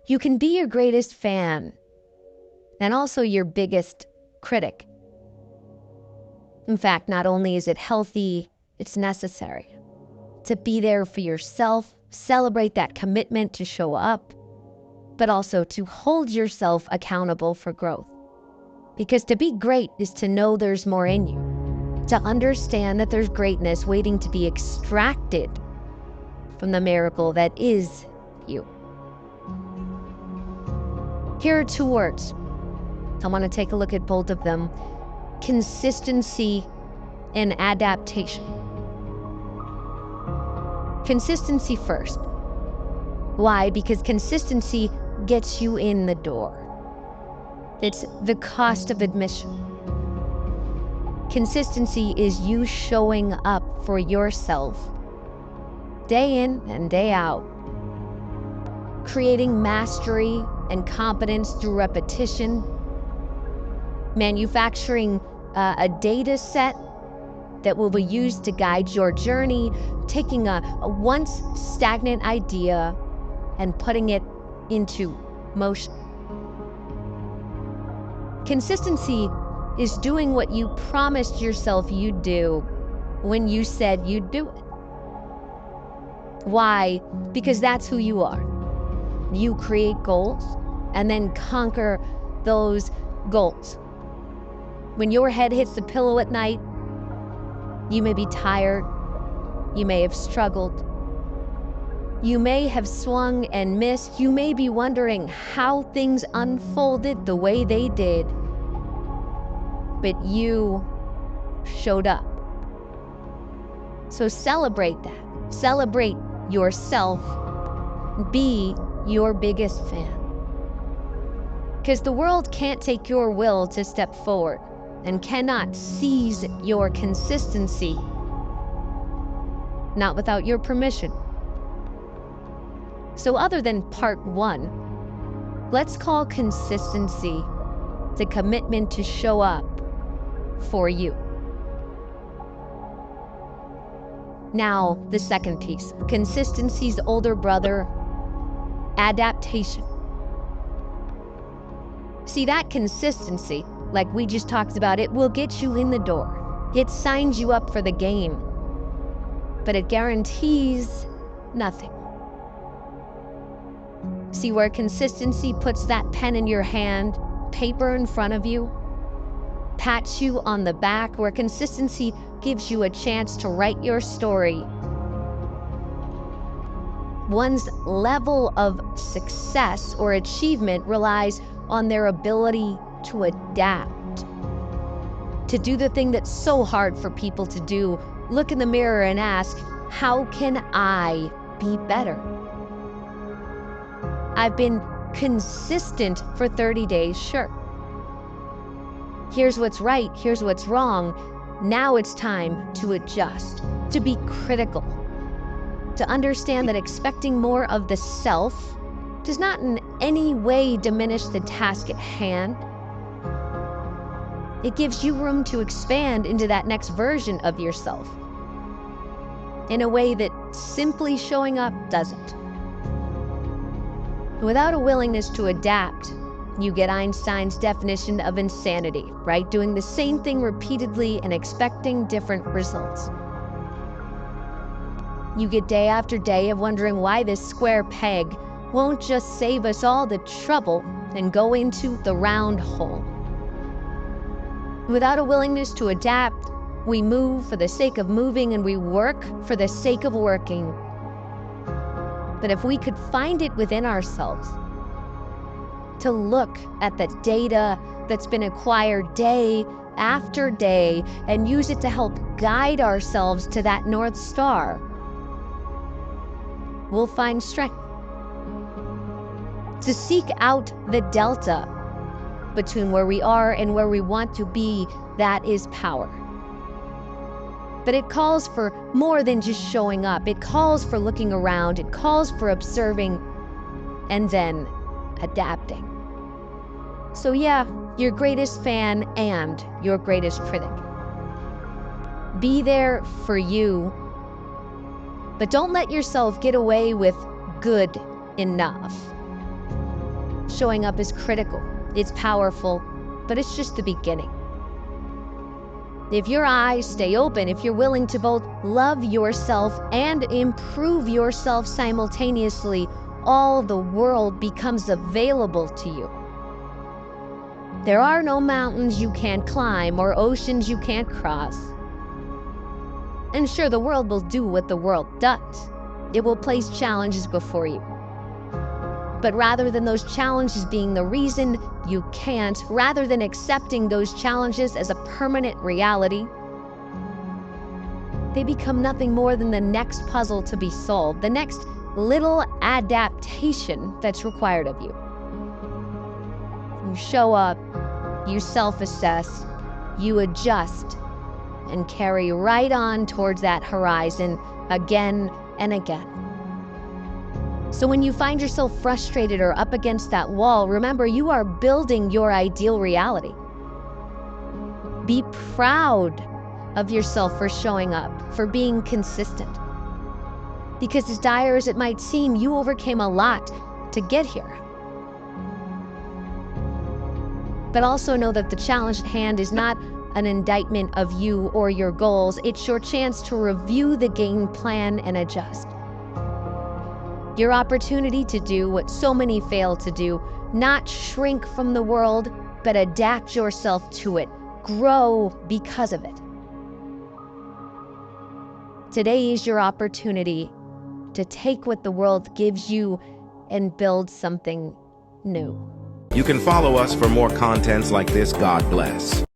You can be your greatest fan and also your biggest critic. In fact, not only is it healthy, it's necessary to be there for yourself, celebrate that commitment to show up, but also to hold yourself accountable for growth. Because to be great is to know there's more in you, to understand that there's greatness waiting to be extracted from the miracle that is you. Here are two words. I want to take a look at both of them: consistency and adaptation. Consistency first. Why? Because consistency gets you in the door. It's the cost of admission. Consistency is you showing up for yourself day in and day out, creating mastery and competence through repetition, manufacturing a data set that will be used to guide your journey, taking a once stagnant idea and putting it into motion. Consistency is doing what you promised yourself you'd do when you said you'd do it. Why? Because that's who you are. You create goals and then conquer those goals. When your head hits the pillow at night, you may be tired, you may have struggled, you may have swung and missed, you may be wondering how things unfolded the way they did, but you showed up. So celebrate that. Celebrate yourself. Be your biggest fan. Because the world can't take your will to step forward and cannot seize your consistency, not without your permission. So other than part one, let's call consistency the commitment to show up for you. Now, the second piece, consistency's older brother, adaptation. See, that consistency, like we just talked about, it will get you in the door. It signs you up for the game, but it guarantees nothing. See, where consistency puts that pen in your hand, paper in front of you, pats you on the back, where consistency gives you a chance to write your story. One's level of success or achievement relies on their ability to adapt, to do the thing that's so hard for people to do. Look in the mirror and ask, how can I be better? I've been consistent for 30 days, sure. Here's what's right, here's what's wrong. Now it's time to adjust, to be critical, to understand that expecting more of the self does not in any way diminish the task at hand. It gives you room to expand into that next version of yourself in a way that simply showing up doesn't. Without a willingness to adapt, you get Einstein's definition of insanity, right? Doing the same thing repeatedly and expecting different results. You get day after day of wondering why this square peg won't just save us all the trouble and go into the round hole. Without a willingness to adapt, we move for the sake of moving and we work for the sake of working. But if we could find it within ourselves to look at the data that's been acquired day after day and use it to help guide ourselves to that North Star, we'll find strength. To seek out the delta between where we are and where we want to be, that is power. But it calls for more than just showing up. It calls for looking around. It calls for observing and then adapting. So yeah, your greatest fan and your greatest critic. Be there for you, but don't let yourself get away with good enough. Showing up is critical, it's powerful, but it's just the beginning. If your eyes stay open, if you're willing to both love yourself and improve yourself simultaneously, all the world becomes available to you. There are no mountains you can't climb or oceans you can't cross. And sure, the world will do what the world does. It will place challenges before you. But rather than those challenges being the reason you can't, rather than accepting those challenges as a permanent reality, they become nothing more than the next puzzle to be solved, the next little adaptation that's required of you. You show up, you self-assess, you adjust, and carry right on towards that horizon again and again. So when you find yourself frustrated or up against that wall, remember you are building your ideal reality. Be proud of yourself for showing up, for being consistent. Because as dire as it might seem, you overcame a lot to get here. But also know that the challenge at hand is not an indictment of you or your goals. It's your chance to review the game plan and adjust. Your opportunity to do what so many fail to do, not shrink from the world, but adapt yourself to it. Grow because of it. Today is your opportunity to take what the world gives you and build something new. You can follow us for more contents like this. God bless.